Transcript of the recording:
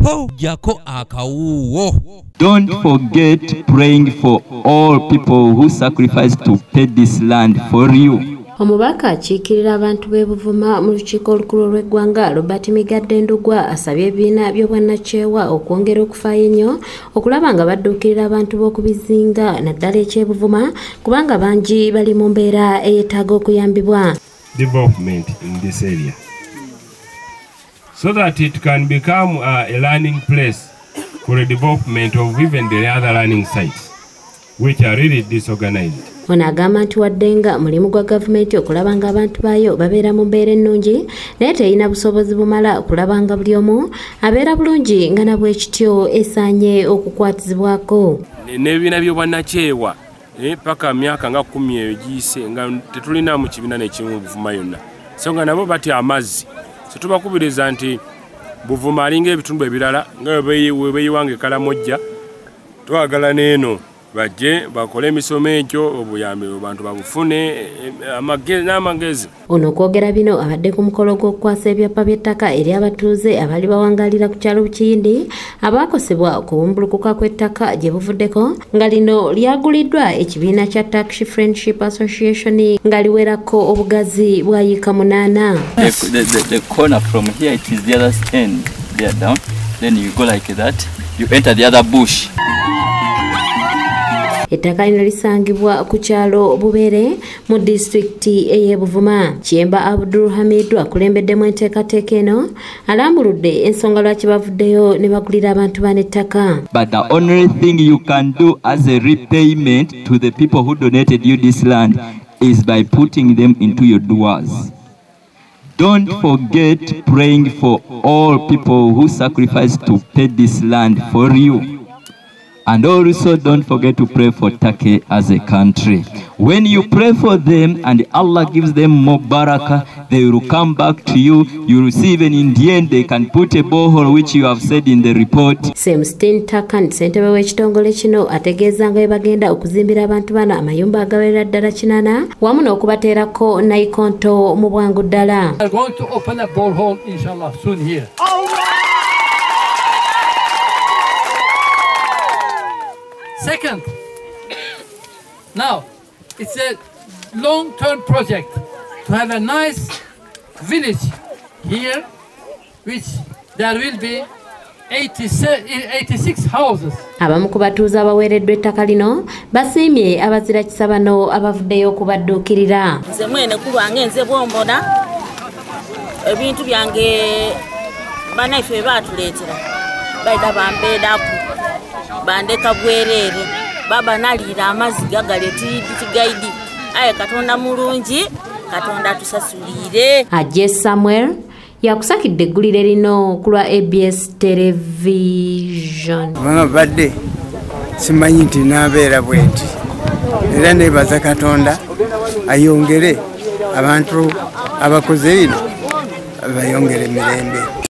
po jako akawuwo. Don't forget praying for all people who sacrifice to pay this land for you. Omubaka akiikirira abantu b'e Buvuma mu lukiiko olukulu lw'eggwanga Robert Migadde Ndugwa asabye ebibiina by'obwannakyewa okwongera okufaayo ennyo okulaba nga badduukirira abantu b'okubizinga naddala eky'e Buvuma kubanga bangi bali mu mbeera eyeetaaga okuyambibwa. Development in this area so that it can become a learning place for the development of even the other learning sites which are really disorganized. Ono agamba nti wadde nga mulimu gwa gavumenti okulaba nga abantu baayo babeera mu mbeera ennungi naye terina busobozi bumala okulaba nga buli omu abeera bulungi nga nabwe kityo esaanye okukwatizibwako. N'ebibiina by'obwannakyewa paka myaka nga 10 egiyise nga tetulina mu kibiina n'ekimu Buvuma yonna so nga nabo batya amazzi so tubakubiriza nti Buvuma alinga ebitundu ebirala nga webeyiwanga ekalamojja twagala n'eno bajje bakole emisomo egyo obuyambi abantu babufune n'amagezi. Ono okwogera bino abadde ku mukolo gw'okukwasa ebyapa by'ettaka eri abatuuze abali bawangalira ku kyalo Bukiyindi abaakosebwa okubumbulukuka kw'ettaka gye buvuddeko nga lino lyaguliddwa ekibiina kya Tax Friendship Association nga liwerako obugazi bwayika 8. The corner from here it is the other end there down then you go like that you enter the other bush. Ettaka lino lisangibwa ku kyalo Bubeere mu disitulikiti ey'e Buvuma. Kiyemba Abdul Hamid akulembeddemu enteekateeka eno alambuludde ensonga lwaki bavuddeyo ne bagulira abantu b'ettaka. But the only thing you can do as a repayment to the people who donated you this land is by putting them into your doors. Don't forget praying for all people who sacrifice to pay this land for you. And also don't forget to pray for Turkey as a country. When you pray for them and Allah gives them more barakah, they will come back to you. You receive an Indian, they can put a borehole which you have said in the report. Semstin Takan, ssentebe w'ekitongole kino ategeeza nga bagenda okuzimbira abantu bano amayumba agawerera ddala 8 wamu n'okubateerako nayikonto mu bwangu ddala. We are going to open a borehole inshallah soon here. Second, now it's a long-term project to have a nice village here, which there will be 86 houses. Abamu ku batuuze abaweereddwa ettaka lino basiimye abazira kisa bano abavuddeyo okubadduukirira. Nze mwene ku lwange nze bwombona ebintu byange banaife baatuleetera bayita bambeedaku bandeka bwerere baba nalira amazzi gagaleti kigaidi aye katonda mulungi katonda tusasulire. Ajje Samuel yakusakidde eggulire lino ku lwa ABS television. Mama badde simanyi nti nabeera bwenti era nebaza katonda ayongere abantu abakoze bino bayongere mirembe.